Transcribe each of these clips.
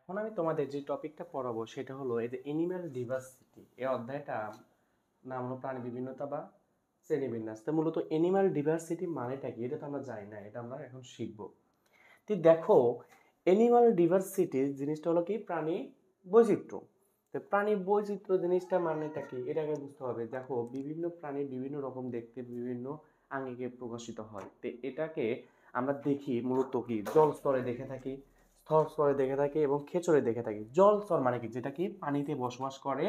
এখন আমি তোমাদের যে টপিকটা পড়াবো সেটা হলো এই যে এনিম্যাল ডিভার্সিটি। এই অধ্যায়টা নাম হলো প্রাণী বিভিন্নতা বা শ্রেণীবিন্যাস। তো মূলত এনিম্যাল ডিভার্সিটি মানেটা কি এটা তো আমরা জানি না, এটা আমরা এখন শিখবো। তো দেখো, এনিম্যাল ডিভার্সিটি জিনিসটা হলো কি প্রাণী বৈচিত্র্য। তো প্রাণী বৈচিত্র্য জিনিসটা মানেটা কি এটাকে বুঝতে হবে। দেখো, বিভিন্ন প্রাণী বিভিন্ন রকম দেখতে বিভিন্ন আঙ্গিকে প্রকাশিত হয়। তো এটাকে আমরা দেখি মূলত কি জল স্তরে দেখে থাকি, স্থল স্তরে দেখে থাকি এবং খেচরে দেখে থাকি। জল স্তর মানে কি যেটা কি পানিতে বসবাস করে,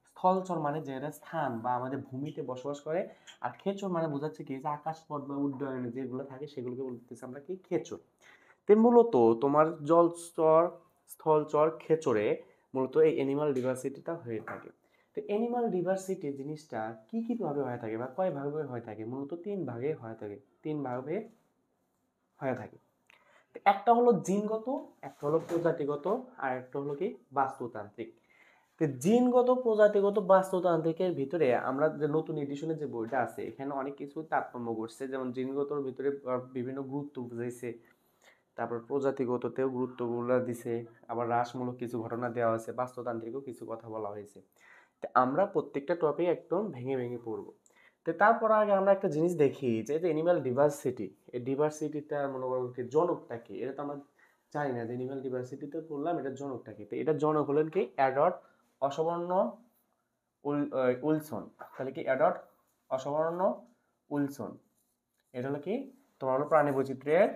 স্থলচর মানে যেটা স্থান বা আমাদের ভূমিতে বসবাস করে, আর খেচর মানে বোঝাচ্ছে কি যে আকাশপথ বা উড্ডয়নে যেগুলো থাকে সেগুলোকে বলতেছি আমরা কি খেচর। তে মূলত তোমার জলস্তর স্থলচর খেচরে মূলত এই অ্যানিমাল ডিভার্সিটিটা হয়ে থাকে। তো অ্যানিমাল ডিভার্সিটি জিনিসটা কি কি ভাবে হয়ে থাকে বা কয় ভাবে হয়ে থাকে? মূলত তিন ভাগে হয়ে থাকে, তিন ভাবে হয়ে থাকে। তো একটা হলো জিনগত, একটা হলো প্রজাতিগত, আর একটা হলো কি বাস্তুতান্ত্রিক। তো জিনগত প্রজাতিগত বাস্তুতান্ত্রিকের ভিতরে আমরা যে নতুন এডিশনে যে বইটা আছে এখানে অনেক কিছু তারতম্য করছে, যেমন জিনগতর ভিতরে বিভিন্ন গুরুত্ব বুঝাইছে, তারপর প্রজাতিগততেও গুরুত্বগুলো দিছে, আবার হ্রাসমূলক কিছু ঘটনা দেওয়া হয়েছে, বাস্তুতান্ত্রিকও কিছু কথা বলা হয়েছে। তো আমরা প্রত্যেকটা টপিক একদম ভেঙে ভেঙে পড়বো। তো তারপর আগে আমরা একটা জিনিস দেখি যে এনিম্যাল ডিভার্সিটি, এই ডিভার্সিটিটা মনে করো কি জনকটা কি এটা তো আমরা জানি না। যে এনিম্যাল ডিভার্সিটিতে বললাম এটার জনকটা কি, তো এটার জনক হলেন কি অ্যাডট অসবর্ণ উইলসন। তাহলে কি অ্যাডট অসবর্ণ উইলসন, এটা হলো কি তোমার হলো প্রাণী বৈচিত্র্যের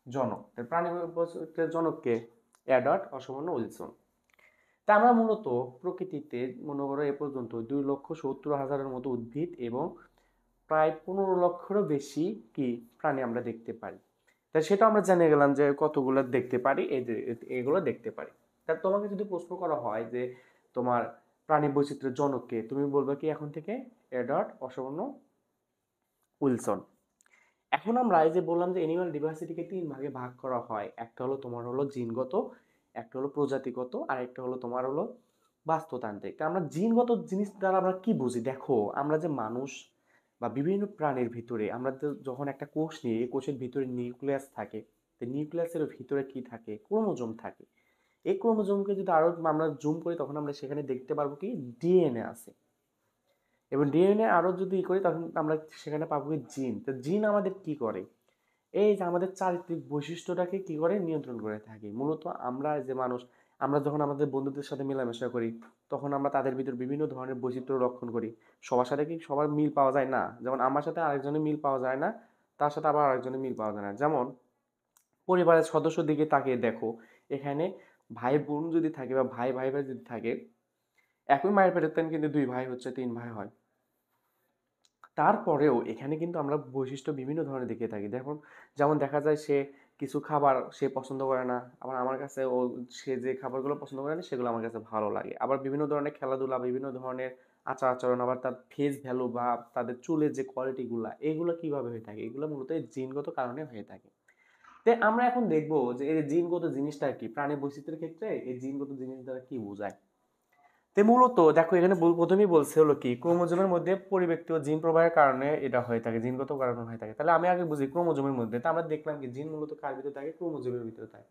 জনক। প্রাণী বৈচিত্র্যের জনককে অ্যাডট অসবর্ণ উইলসন। তা আমরা মূলত প্রকৃতিতে মনে করো এ পর্যন্ত 2,70,000-এর মতো উদ্ভিদ এবং প্রায় 15 লক্ষেরও বেশি কি প্রাণী আমরা দেখতে পারি। তা সেটা আমরা জেনে গেলাম যে কতগুলো দেখতে পারি, এই যে এগুলো দেখতে পারি। তা তোমাকে যদি প্রশ্ন করা হয় যে তোমার প্রাণী বৈচিত্র্যের জনককে, তুমি বলবে কি এখন থেকে এডওয়ার্ড অসবর্ন উইলসন। এখন আমরা এই যে বললাম যে এনিম্যাল ডিভার্সিটিকে তিন ভাগে ভাগ করা হয়, একটা হলো তোমার হলো জিনগত, একটা হলো প্রজাতিগত, আর একটা হলো তোমার হলো বাস্তুতান্ত্রিক। তা আমরা জিনগত জিনিস দ্বারা আমরা কি বুঝি? দেখো, আমরা যে মানুষ বা বিভিন্ন প্রাণীর ভিতরে আমরা যখন একটা কোষ নিই, এই কোষের ভিতরে নিউক্লিয়াস থাকে। তো নিউক্লিয়াসের ভিতরে কি থাকে? ক্রোমোজোম থাকে। এই ক্রোমোজোমকে যদি আরো আমরা জুম করি তখন আমরা সেখানে দেখতে পারবো কি ডিএনএ আছে। এবং ডিএনএ আরো যদি করি তখন আমরা সেখানে পাবো কি জিন। তো জিন আমাদের কি করে? এই যে আমাদের চারিত্রিক বৈশিষ্ট্যটাকে কি করে নিয়ন্ত্রণ করে থাকে। মূলত আমরা যে মানুষ, আমরা যখন আমাদের বন্ধুদের সাথে মেলামেশা করি তখন আমরা তাদের ভিতর বিভিন্ন ধরনের বৈচিত্র্য রক্ষণ করি। সবার সাথে কি সবার মিল পাওয়া যায় না? যেমন আমার সাথে আরেকজনের মিল পাওয়া যায় না, তার সাথে আবার আরেকজনের মিল পাওয়া যায় না। যেমন পরিবারের সদস্য দিকে তাকিয়ে দেখো, এখানে ভাই বোন যদি থাকে বা ভাই ভাই ভাই যদি থাকে, একই মায়ের পেটের তেন কিন্তু দুই ভাই হচ্ছে তিন ভাই হয়। তারপরেও এখানে কিন্তু আমরা বৈশিষ্ট্য বিভিন্ন ধরনের দেখে থাকি। দেখুন, যেমন দেখা যায় সে কিছু খাবার সে পছন্দ করে না, আবার আমার কাছে ও সে যে খাবারগুলো পছন্দ করে না সেগুলো আমার কাছে ভালো লাগে। আবার বিভিন্ন ধরনের খেলাধুলা, বিভিন্ন ধরনের আচার আচরণ, আবার তার ফেস ভ্যালু বা তাদের চুলের যে কোয়ালিটিগুলো, এগুলো কিভাবে হয়ে থাকে? এগুলো মূলত এই জিনগত কারণে হয়ে থাকে। তো আমরা এখন দেখবো যে এই জিনগত জিনিসটা কি প্রাণী বৈচিত্র্যের ক্ষেত্রে এই জিনগত জিনিস দ্বারা কি বোঝায়। তো মূলত দেখো এখানে প্রথমেই বলছে হলো কি ক্রোমোজোমের মধ্যে পরিব্যক্তি ও জিন প্রবাহের কারণে এটা হয়ে থাকে, জিনগত কারণে হয়ে থাকে। তাহলে আমি আগে বুঝি ক্রোমোজোমের মধ্যে, তা আমরা দেখলাম কি জিন মূলত কার ভিতরে থাকে? ক্রোমোজোমের ভিতরে থাকে।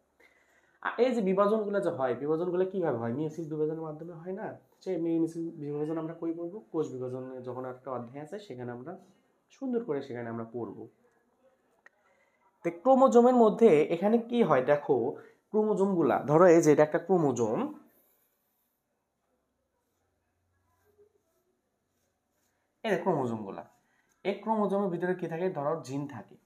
আর এই যে বিভাজনগুলো যে হয়, বিভাজনগুলো কিভাবে হয়? মিয়োসিস বিভাজনের মাধ্যমে হয় না? সেই মিয়োসিস বিভাজন আমরা কই পড়বো? কোষ বিভাজনে যখন একটা অধ্যায় আছে সেখানে আমরা সুন্দর করে সেখানে আমরা পড়বো। তো ক্রোমোজোমের মধ্যে এখানে কি হয় দেখো, ক্রোমোজোম গুলা ধরো এই যে এটা একটা ক্রোমোজোম, এই ক্রোমোজোম গুলা, এই ক্রোমোজোমের ভিতরে কি থাকে? ধরো জিন থাকে।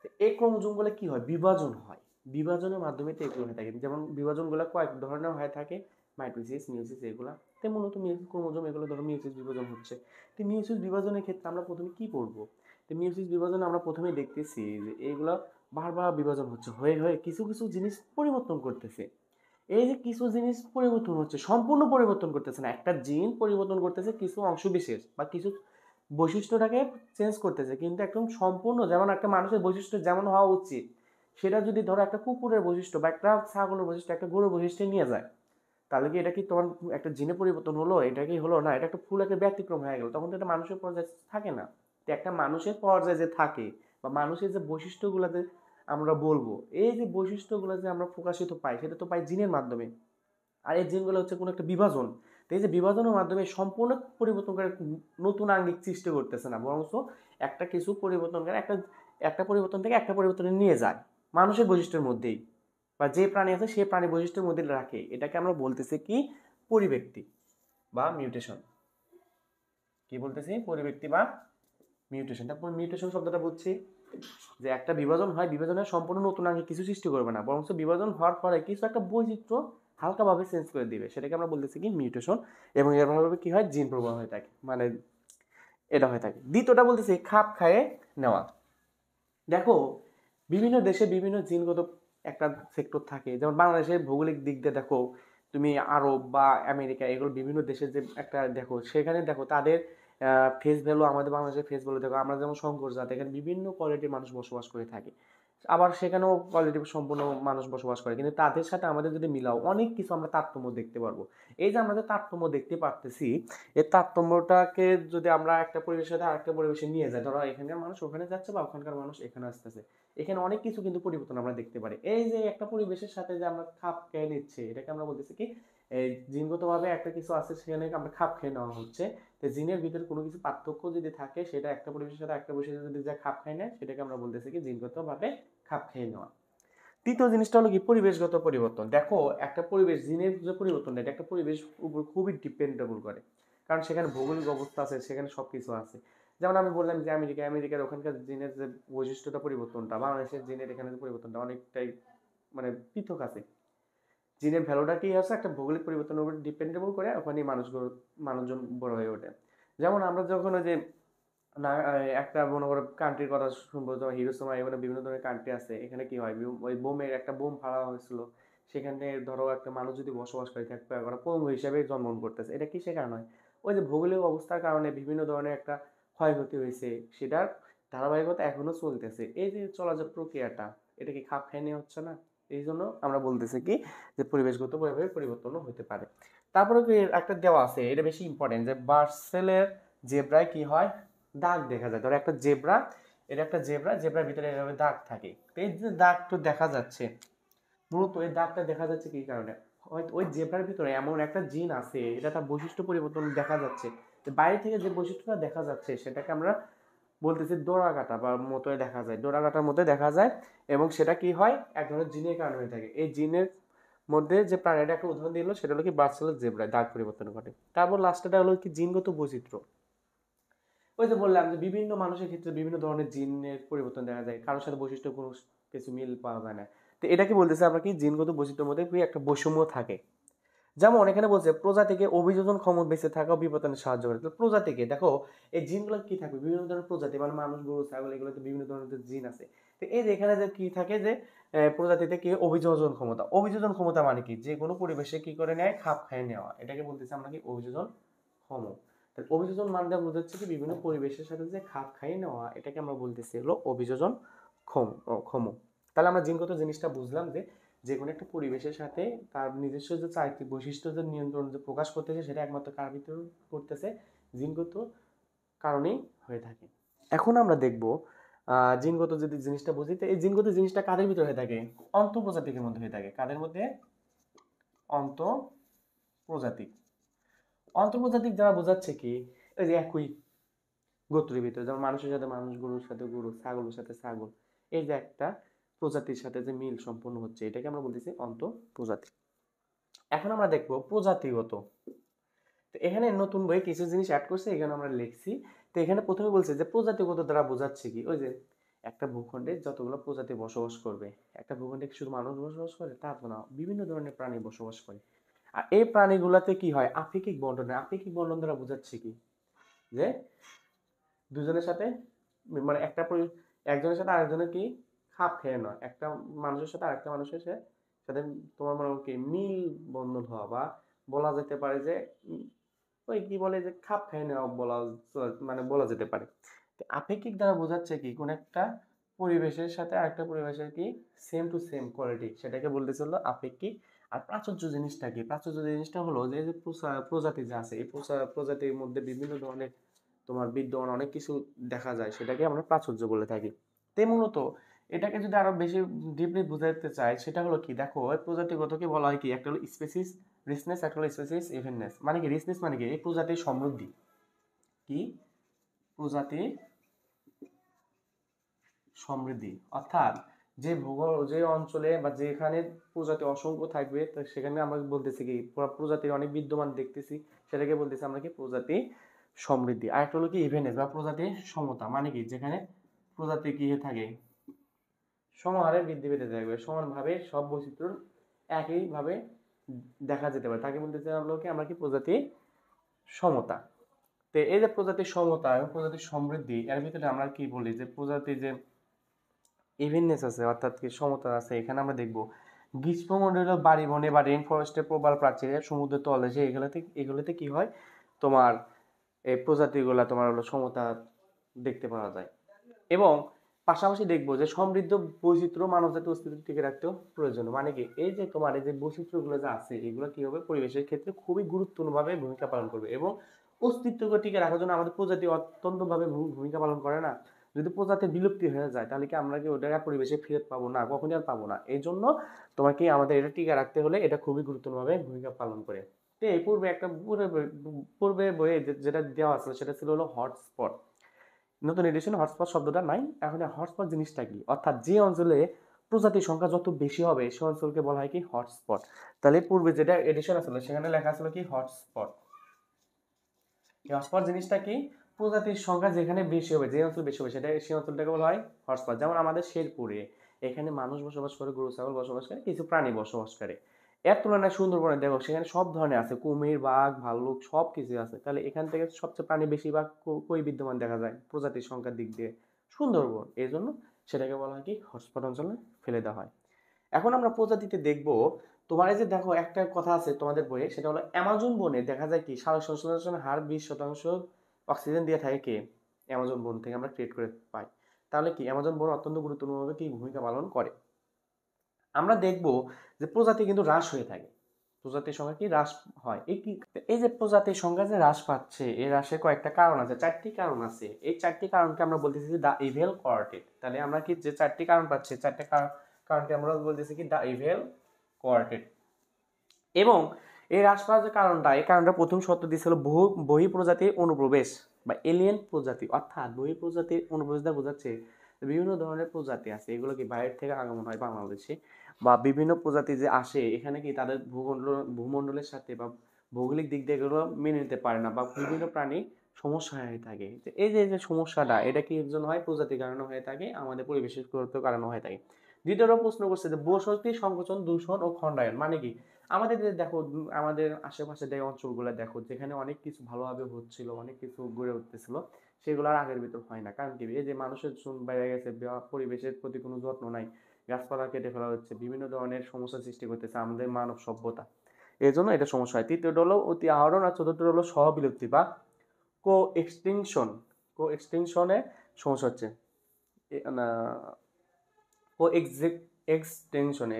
তো এই ক্রোমোজোম গুলো কি হয়? বিভাজন হয়। বিভাজনের মাধ্যমে তো এগুলো হয়ে থাকে। যেমন বিভাজন গুলো কয়েক ধরনের হয়ে থাকে, মাইটোসিস মিওসিস এগুলা। তো মূলত ক্রোমোজোম এগুলো ধরো মিওসিস বিভাজন হচ্ছে। তো মিওসিস বিভাজনের ক্ষেত্রে আমরা প্রথমে কি পড়বো? তো মিওসিস বিভাজনে আমরা প্রথমে দেখতেছি যে এইগুলা বারবার বিভাজন হচ্ছে, হয়ে হয়ে কিছু কিছু জিনিস পরিবর্তন করতেছে। এই যে কিছু জিনিস পরিবর্তন হচ্ছে, সম্পূর্ণ পরিবর্তন করতেছে না, একটা জিন পরিবর্তন করতেছে কিছু অংশ বিশেষ বা কিছু বৈশিষ্ট্যটাকে চেঞ্জ করতেছে, কিন্তু একদম সম্পূর্ণ যেমন একটা মানুষের বৈশিষ্ট্য যেমন হওয়া উচিত সেটা যদি ধরো একটা কুকুরের বৈশিষ্ট্য বা একটা ছাগলের বৈশিষ্ট্য একটা গরুর বৈশিষ্ট্য নিয়ে যায়, তাহলে কি এটা কি তোমার একটা জিনে পরিবর্তন হলো? এটা কি হলো না? এটা একটা ফুল একটা ব্যতিক্রম হয়ে গেল, তখন তো এটা মানুষের পর্যায়ে থাকে না। তো একটা মানুষের পর্যায়ে যে থাকে বা মানুষের যে বৈশিষ্ট্যগুলোতে আমরা বলবো, এই যে বৈশিষ্ট্যগুলো যে আমরা প্রকাশিত পাই সেটা তো পাই জিনের মাধ্যমে। আর এই জিনগুলো হচ্ছে কোনো একটা বিভাজন। তো এই যে বিভাজনের মাধ্যমে সম্পূর্ণ পরিবর্তন করে নতুন আঙ্গিক সৃষ্টি করতেছে না, বরং একটা কিছু পরিবর্তন করে একটা একটা পরিবর্তন থেকে একটা পরিবর্তনে নিয়ে যায় মানুষের বৈশিষ্ট্যের মধ্যেই, বা যে প্রাণী আছে সেই প্রাণী বৈশিষ্ট্যের মধ্যে রাখে। এটাকে আমরা বলতেছি কি পরিব্যক্তি বা মিউটেশন। কি বলতেছি? পরিব্যক্তি বা মিউটেশন। তারপর মিউটেশন শব্দটা বুঝছি যে একটা বিভাজন হয়, বিভাজনের সম্পূর্ণ নতুন আঙ্গিক কিছু সৃষ্টি করবে না, বরং বিভাজন হওয়ার পরে কিছু একটা বৈচিত্র্য হালকাভাবে চেঞ্জ করে দিবে, সেটাকে আমরা বলতেছি কি মিউটেশন। এবং এর ভাবে কি হয়? জিন প্রবাহ হয়ে থাকে, মানে এটা হয়ে থাকে। দ্বিতীয়টা বলতেছি খাপ খায়ে নেওয়া। দেখো বিভিন্ন দেশে বিভিন্ন জিনগত একটা সেক্টর থাকে, যেমন বাংলাদেশের ভৌগোলিক দিক দিয়ে দেখো তুমি আরব বা আমেরিকা, এগুলো বিভিন্ন দেশের যে একটা দেখো, সেখানে দেখো তাদের ফেস ভ্যালু আমাদের বাংলাদেশের ফেস ভ্যালু দেখো, আমরা যেমন শঙ্কর জাত, এখানে বিভিন্ন কোয়ালিটির মানুষ বসবাস করে থাকে, আবার সেখানেও কোয়ালিটি সম্পূর্ণ মানুষ বসবাস করে, কিন্তু তাদের সাথে আমাদের যদি মিলাও অনেক কিছু আমরা তারতম্য দেখতে পারবো। এই যে আমরা যে তারতম্য দেখতে পারতেছি, এই তারতম্যটাকে যদি আমরা একটা পরিবেশের সাথে আরেকটা পরিবেশে নিয়ে যাই, ধরো এখানকার মানুষ ওখানে যাচ্ছে বা ওখানকার মানুষ এখানে আসতেছে, এখানে অনেক কিছু কিন্তু পরিবর্তন আমরা দেখতে পারি। এই যে একটা পরিবেশের সাথে যে আমরা খাপ খেয়ে নিচ্ছি, এটাকে আমরা বলতেছি কি এই জিনগতভাবে একটা কিছু আছে সেখানে আমরা খাপ খেয়ে নেওয়া হচ্ছে। তো জিনের ভিতরে কোনো কিছু পার্থক্য যদি থাকে, সেটা একটা পরিবেশের সাথে একটা পরিবেশের যদি যা খাপ খায় নেয়, সেটাকে আমরা বলতেছি কি জিনগতভাবে খাপ খেয়ে নেওয়া। তৃতীয় জিনিসটা হলো কি পরিবেশগত পরিবর্তন। দেখো একটা পরিবেশ, জিনের যে পরিবর্তন, এটা একটা পরিবেশ উপর খুবই ডিপেন্ডেবল করে, কারণ সেখানে ভৌগোলিক অবস্থা আছে, সেখানে সবকিছু আছে। যেমন আমি বললাম যে আমেরিকার ওখানকার জিনের যে বৈশিষ্ট্যটা পরিবর্তনটা, বাংলাদেশের জিনের এখানে যে পরিবর্তনটা অনেকটাই মানে পৃথক আছে। জিনের ভ্যালুটা কি আছে? একটা ভৌগোলিক পরিবর্তনের উপর ডিপেন্ডেবল করে ওখানে মানুষজন বড় হয়ে ওঠে। যেমন আমরা যখন ওই যে না একটা মনে করো কান্ট্রির কথা শুনবো, যেমন হিরোশিমা, এখানে বিভিন্ন ধরনের কান্ট্রি আছে, এখানে কি হয় ওই বোমের একটা বোম ফাড়া হয়েছিল, সেখানে ধরো একটা মানুষ যদি বসবাস করে থাকবে, ওরা পঙ্গু হিসেবে জন্মগ্রহণ করতেছে, এটা কিসের কারণে হয়? ওই যে ভৌগোলিক অবস্থার কারণে বিভিন্ন ধরনের একটা ক্ষয়ক্ষতি হয়েছে, সেটার ধারাবাহিকতা এখনো চলতেছে। এই যে চলা যে প্রক্রিয়াটা, এটা কি খাপ খাই নিয়ে হচ্ছে না? এই জন্য আমরা বলতেছি কি যে পরিবেশগত ভাবে পরিবর্তনও হতে পারে। তারপরে কি একটা দেওয়া আছে, এটা বেশি ইম্পর্টেন্ট, যে বার্সেলের জেব্রায় কি হয়? দাগ দেখা যায়। ধরো একটা জেব্রা, এটা একটা জেব্রার ভিতরে এভাবে দাগ থাকে। তো এই যে দাগটা দেখা যাচ্ছে, মূলত এই দাগটা দেখা যাচ্ছে কি কারণে? হয়তো ওই জেব্রার ভিতরে এমন একটা জিন আছে, এটা তার বৈশিষ্ট্য পরিবর্তন দেখা যাচ্ছে। তো বাইরে থেকে যে বৈশিষ্ট্যটা দেখা যাচ্ছে, সেটাকে আমরা বলতেছি ডোরাকাটা বা মতোই দেখা যায়, ডোরাকাটার মধ্যে দেখা যায়। এবং সেটা কি হয়? এক ধরনের জিনের কারণে হয়ে থাকে। এই জিনের মধ্যে যে প্রাণীটা একটা উদাহরণ দিল, সেটা হলো কি বার্সেলের জেব্রায় দাগ পরিবর্তন ঘটে। তারপর লাস্টটা হলো কি জিনগত বৈচিত্র্য। ওই যে বললাম যে বিভিন্ন মানুষের ক্ষেত্রে বিভিন্ন ধরনের জিনের পরিবর্তন দেখা যায়, কারোর সাথে বৈশিষ্ট্য কোনো কিছু মিল পাওয়া যায় না। তো এটাকে বলতেছে আমরা কি জিনগত বৈচিত্র্যের মধ্যে একটা বৈষম্য থাকে। যেমন এখানে বলছে প্রজাতিকে অভিযোজন ক্ষমতা বেঁচে থাকা ও বিপদনে সাহায্য করে। তো প্রজাতিকে দেখো, এই জিনগুলো কি থাকবে? বিভিন্ন ধরনের প্রজাতি, মানে মানুষ, গরু, ছাগল, এগুলোতে বিভিন্ন ধরনের জিন আছে। তো এই যে এখানে যে কি থাকে, যে প্রজাতিতে কি অভিযোজন ক্ষমতা। অভিযোজন ক্ষমতা মানে কি? যে কোনো পরিবেশে কি করে নেয়? খাপ খাইয়ে নেওয়া। এটাকে বলতেছি আমরা কি অভিযোজন ক্ষম। তাহলে অভিযোজন মানে বোঝাচ্ছে কি বিভিন্ন পরিবেশের সাথে যে খাপ খাইয়ে নেওয়া, এটাকে আমরা বলতেছি হলো অভিযোজন ক্ষম। তাহলে আমরা জিনগত জিনিসটা বুঝলাম যে যে কোনো একটা পরিবেশের সাথে তার নিজস্ব যে চারিত্রিক বৈশিষ্ট্য যে নিয়ন্ত্রণ যে প্রকাশ করতেছে, সেটা একমাত্র কার ভিতরে করতেছে? জিনগত কারণেই হয়ে থাকে। এখন আমরা দেখব জিনগত যদি জিনিসটা বুঝি, তো এই জিনগত জিনিসটা কাদের ভিতরে হয়ে থাকে? অন্তঃপ্রজাতিকের মধ্যে হয়ে থাকে। কাদের মধ্যে? অন্তঃপ্রজাতিক। অন্তঃপ্রজাতিক যারা বোঝাচ্ছে কি, ওই যে একই গোত্রের ভিতরে, যেমন মানুষের সাথে মানুষ, গরুর সাথে গরু, ছাগলের সাথে ছাগল, এই যে একটা প্রজাতির সাথে যে মিল সম্পন্ন হচ্ছে, এটাকে আমরা বলতেছি অন্তঃপ্রজাতি। এখন আমরা দেখবো প্রজাতিগত। তো এখানে নতুন বই কিছু জিনিস অ্যাড করছে, এখানে আমরা লিখছি। তো এখানে প্রথমে বলছে যে প্রজাতিগত দ্বারা বোঝাচ্ছে কি, ওই যে একটা ভূখণ্ডে যতগুলো প্রজাতি বসবাস করবে, একটা ভূখণ্ডে শুধু মানুষ বসবাস করে তা তো না, বিভিন্ন ধরনের প্রাণী বসবাস করে। আর এই প্রাণীগুলোতে কি হয়? আপেক্ষিক বন্টন। আপেক্ষিক বন্টন দ্বারা বোঝাচ্ছে কি, যে দুজনের সাথে মানে একজনের সাথে আরেকজনের কি খাপ খেয়ে নয়, একটা মানুষের সাথে আরেকটা মানুষের সাথে তোমার মনে কি মিল বন্ধন হওয়া, বা বলা যেতে পারে যে ওই কি বলে যে খাপ খেয়ে নেওয়া মানে বলা যেতে পারে। আপেক্ষিক দ্বারা বোঝাচ্ছে কি কোন একটা পরিবেশের সাথে আরেকটা পরিবেশের কি সেম টু সেম কোয়ালিটি, সেটাকে বলতেছে হলো আপেক্ষিক। আর প্রাচুর্য জিনিসটা কি? প্রাচুর্য জিনিসটা হলো যে যে প্রজাতি যে আছে, এই প্রজাতির মধ্যে বিভিন্ন ধরনের তোমার বিদ্যমান অনেক কিছু দেখা যায়, সেটাকে আমরা প্রাচুর্য বলে থাকি। তাই মূলত এটাকে যদি আরো বেশি ডিপলি বুঝাতে চাই, সেটা হলো কি, দেখো প্রজাতিগতকে বলা হয় কি, একটা হলো স্পেসিস রিচনেস, একটা হলো স্পেসিস, ইভেননেস। মানে কি রিচনেস মানে কি এই প্রজাতির সমৃদ্ধি, কি প্রজাতির সমৃদ্ধি, অর্থাৎ যে ভূগোল যে অঞ্চলে বা যেখানে প্রজাতি অসংখ্য থাকবে তো সেখানে আমরা বলতেছি কি প্রজাতির অনেক বিদ্যমান দেখতেছি, সেটাকে বলতেছি আমরা কি প্রজাতি সমৃদ্ধি। আর একটা হলো কি ইভেনেস বা প্রজাতির সমতা, মানে কি যেখানে প্রজাতি কি থাকে সমাহারে বৃদ্ধি পেতে থাকবে, সমানভাবে সব বৈচিত্র্য একইভাবে দেখা যেতে পারে, তাকে বলতেছি আমরা কি প্রজাতি সমতা। তো এই যে প্রজাতির সমতা এবং প্রজাতির সমৃদ্ধি, এর ভিতরে আমরা কি বলি যে প্রজাতির যে ইভেননেস আছে অর্থাৎ কি সমতা আছে, এখানে আমরা দেখব গ্রীষ্মমণ্ডলীয় বাড়ি বনে বা রেইন ফরেস্টের প্রবাল প্রাচীরে সমুদ্রের তলদেশে এগুলোতে কি হয় তোমার এই প্রজাতিগুলা তোমার হলো সমতা দেখতে পাওয়া যায়। এবং পাশাপাশি দেখবো যে সমৃদ্ধ বৈচিত্র্য মানবজাতির অস্তিত্ব টিকে রাখতেও প্রয়োজন। মানে কি এই যে তোমার এই যে বৈচিত্র্যগুলো যে আছে এগুলো কি হবে পরিবেশের ক্ষেত্রে খুবই গুরুত্বপূর্ণভাবে ভূমিকা পালন করবে, এবং অস্তিত্বকে টিকে রাখার জন্য আমাদের প্রজাতি অত্যন্তভাবে ভূমিকা পালন করে না। যদি প্রজাতির বিলুপ্তি হয়ে যায় তাহলে কি আমরা কি ওটা পরিবেশে ফেরত পাবো না, কখনই আর পাবো না। এই জন্য তোমার কি আমাদের এটা টিকে রাখতে হলে এটা খুবই গুরুত্বপূর্ণভাবে ভূমিকা পালন করে। তো এই পূর্বে একটা পূর্বে বইয়ে যেটা দেওয়া আছে সেটা ছিল হলো হটস্পট। নতুন এডিশনে হটস্পট শব্দটা নাই, এখন হটস্পট জিনিসটা কি, অর্থাৎ যে অঞ্চলে প্রজাতির সংখ্যা যত বেশি হবে সে অঞ্চলকে বলা হয় কি হটস্পট। তাহলে পূর্বে যেটা এডিশন আসলে সেখানে লেখা ছিল কি হটস্পট। হটস্পট জিনিসটা কি, প্রজাতির সংখ্যা যেখানে বেশি হবে, যে অঞ্চল বেশি হবে সেটা সেই অঞ্চলটাকে বলা হয় হটস্পট। যেমন আমাদের শেরপুরে এখানে মানুষ বসবাস করে, গরু ছাগল বসবাস করে, কিছু প্রাণী বসবাস করে। এর তুলনায় সুন্দরবনে দেখো সেখানে সব ধরনের আছে, কুমির, বাঘ, ভাল্লুক সব কিছু আছে। তাহলে এখান থেকে সবচেয়ে প্রাণী বেশিরভাগ কই বিদ্যমান দেখা যায় প্রজাতির সংখ্যার দিক দিয়ে সুন্দরবন, এই জন্য সেটাকে বলা হয় কি হটস্পট অঞ্চলে ফেলে দেওয়া হয়। এখন আমরা প্রজাতিতে দেখব তোমার এই যে দেখো একটা কথা আছে তোমাদের বইয়ে, সেটা হলো অ্যামাজন বনে দেখা যায় কি সালোক সংশ্লেষণের হার 20% অক্সিজেন দিয়ে থাকে কে অ্যামাজন বন থেকে আমরা ক্রিয়েট করে পাই। তাহলে কি অ্যামাজন বন অত্যন্ত গুরুত্বপূর্ণভাবে কি ভূমিকা পালন করে। আমরা দেখব যে প্রজাতি কিন্তু হ্রাস হয়ে থাকে, প্রজাতির সংখ্যা কি হ্রাস হয়। এই যে প্রজাতির সংখ্যা যে হ্রাস পাচ্ছে এই হ্রাসের কয়েকটা কারণ আছে, 4টি কারণ আছে। এই 4টি কারণকে আমরা বলতেছি দা ইভেল কোয়ার্টেট। তাহলে আমরা কি যে 4টি কারণ পাচ্ছি 4টা কারণকে আমরা বলতেছি কি দা ইভেল কোয়ার্টেট। এবং এই হ্রাস পাওয়ার যে কারণটা, এই কারণটা প্রথম শর্ত দিয়েছিল বহি প্রজাতির অনুপ্রবেশ বা এলিয়েন প্রজাতি, অর্থাৎ বহি প্রজাতির অনুপ্রবেশ দ্বারা বোঝাচ্ছে বিভিন্ন ধরনের প্রজাতি আছে এগুলো কি বাইরের থেকে আগমন হয় বাংলাদেশে, বা বিভিন্ন প্রজাতি যে আসে এখানে কি তাদের ভূমণ্ডলের সাথে বা ভৌগোলিক দিক দিয়ে এগুলো মেনে নিতে পারে না, বা বিভিন্ন প্রাণী সমস্যা হয়ে থাকে। এই যে সমস্যাটা এটা কি এর জন্য হয়, প্রজাতির কারণে হয়ে থাকে, আমাদের পরিবেশের কারণে হয়ে থাকে। দ্বিতীয়টা প্রশ্ন করছে যে বসতি সংকোচন, দূষণ ও খণ্ডায়ন। মানে কি আমাদের যে দেখো আমাদের আশেপাশে যে অঞ্চলগুলো দেখো যেখানে অনেক কিছু ভালোভাবে হচ্ছিল, অনেক কিছু গড়ে উঠতেছিল, সেগুলো আর আগের ভিতর হয় না। কারণ কি এই যে মানুষের চুন বেড়ে গেছে, পরিবেশের প্রতি কোনো যত্ন নাই, গাছপালা কেটে ফেলা হচ্ছে, বিভিন্ন ধরনের সমস্যা সৃষ্টি করতেছে আমাদের মানব সভ্যতা, এই জন্য এটা সমস্যা হয়। তৃতীয়টা হলো অতি আহরণ, আর চতুর্থ হলো সহবিলুপ্তি বা কো এক্সটিংশনে সমস্যা হচ্ছে। কো এক্সটেনশনে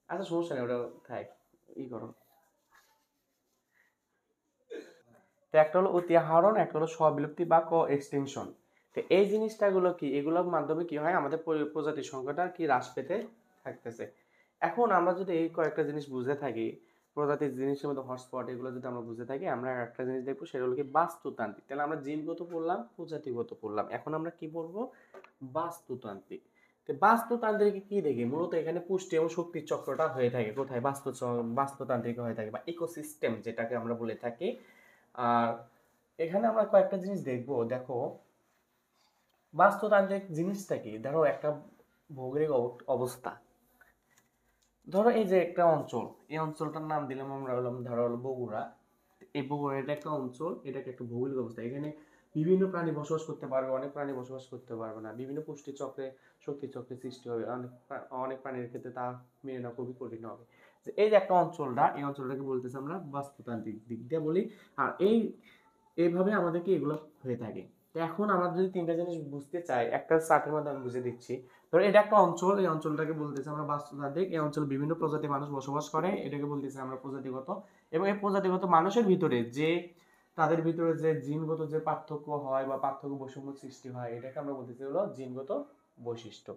আচ্ছা সমস্যা নেই, ওটা থাক করো। তো একটা হলো অতি আহরণ, একটা হলো সহবিলুপ্তি বা কো এক্সটেনশন। তো এই জিনিসটাগুলো কি এগুলোর মাধ্যমে কি হয় আমাদের প্রজাতির সংখ্যাটা কি হ্রাস পেতে থাকতেছে। এখন আমরা যদি এই কয়েকটা জিনিস বুঝে থাকি, প্রজাতির জিনিসের মধ্যে হটস্পট এগুলো যদি আমরা বুঝে থাকি, আমরা একটা জিনিস দেখবো সেটা হলো কি বাস্তুতান্ত্রিক। তাহলে আমরা জিনগত পড়লাম, প্রজাতিগত পড়লাম, এখন আমরা কি পড়বো বাস্তুতান্ত্রিক। বাস্তুতান্ত্রিক কি দেখি মূলত এখানে পুষ্টি এবং শক্তির চক্রটা হয়ে থাকে কোথায়, বাস্তুতান্ত্রিক হয়ে থাকে বা ইকোসিস্টেম যেটাকে আমরা বলে থাকি। আর এখানে আমরা কয়েকটা জিনিস দেখবো। দেখো বাস্তুতান্ত্রিক জিনিসটা কি, ধরো একটা ভৌগোলিক অবস্থা, ধরো এই যে একটা অঞ্চল, এই অঞ্চলটার নাম দিলাম আমরা হলাম ধরো হলো বগুড়া। এই বগুড়া এটা একটা অঞ্চল, এটাকে একটা ভৌগোলিক অবস্থা, এখানে বিভিন্ন প্রাণী বসবাস করতে পারবে, অনেক প্রাণী বসবাস করতে পারবে না, বিভিন্ন পুষ্টি চক্রে শক্তি চক্রে সৃষ্টি হবে, অনেক প্রাণীর ক্ষেত্রে তা মেনে নেওয়া খুবই কঠিন হবে। এই যে একটা অঞ্চলটা, এই অঞ্চলটাকে বলতেছে আমরা বাস্তুতান্ত্রিক দিক দিয়ে বলি। আর এইভাবে আমাদেরকে এগুলো হয়ে থাকে। তো এখন আমরা যদি তিনটা জিনিস বুঝতে চাই একটা চার্টের মধ্যে আমি বুঝে দিচ্ছি। ধরো এটা একটা অঞ্চল, এই অঞ্চলটাকে বলতেছে আমরা বাস্তুতান্ত্রিক। এই অঞ্চলে বিভিন্ন প্রজাতির মানুষ বসবাস করে, এটাকে বলতেছে আমরা প্রজাতিগত। এবং এই প্রজাতিগত মানুষের ভিতরে যে তাদের ভিতরে যে জিনগত যে পার্থক্য হয় বা পার্থক্য বৈষম্য সৃষ্টি হয়, এটাকে আমরা বলতেছি হলো জিনগত বৈশিষ্ট্য।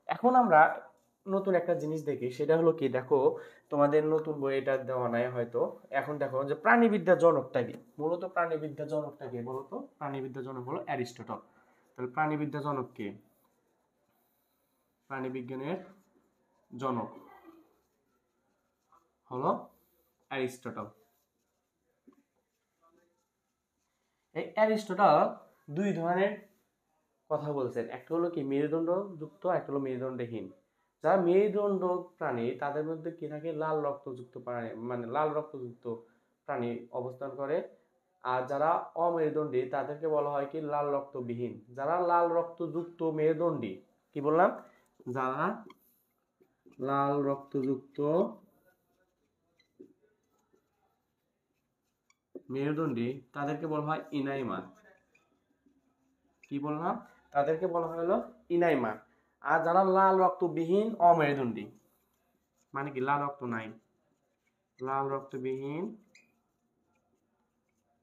এখন আমরা নতুন একটা জিনিস দেখি, সেটা হলো কি, দেখো তোমাদের নতুন বই এটা দেওয়া নাই হয়তো। এখন দেখো যে প্রাণীবিদ্যার জনকটা কি, মূলত প্রাণীবিদ্যার জনকটা কি বলতো? প্রাণীবিদ্যার জনক হলো অ্যারিস্টটল। তাহলে প্রাণীবিদ্যার জনক কে? প্রাণীবিজ্ঞানের জনক হলো অ্যারিস্টটল। এই অ্যারিস্টটল দুই ধরনের কথা বলছেন, একটা হলো কি মেরুদণ্ড যুক্ত, একটা হলো মেরুদণ্ডহীন। যারা মেরুদণ্ড প্রাণী তাদের মধ্যে কি থাকে, লাল রক্তযুক্ত প্রাণী, মানে লাল রক্তযুক্ত প্রাণী অবস্থান করে। আর যারা অমেরুদণ্ডী তাদেরকে বলা হয় কি লাল রক্তবিহীন। যারা লাল রক্তযুক্ত মেরুদণ্ডী, কি বললাম, যারা লাল রক্তযুক্ত মেরুদণ্ডী তাদেরকে বলা হয় ইনাইমা। কি বললাম? তাদেরকে বলা হলো ইনাইমা। আর যারা লাল রক্তবিহীন অমেরুদণ্ডী, মানে কি লাল রক্ত নাই, লাল রক্তবিহীন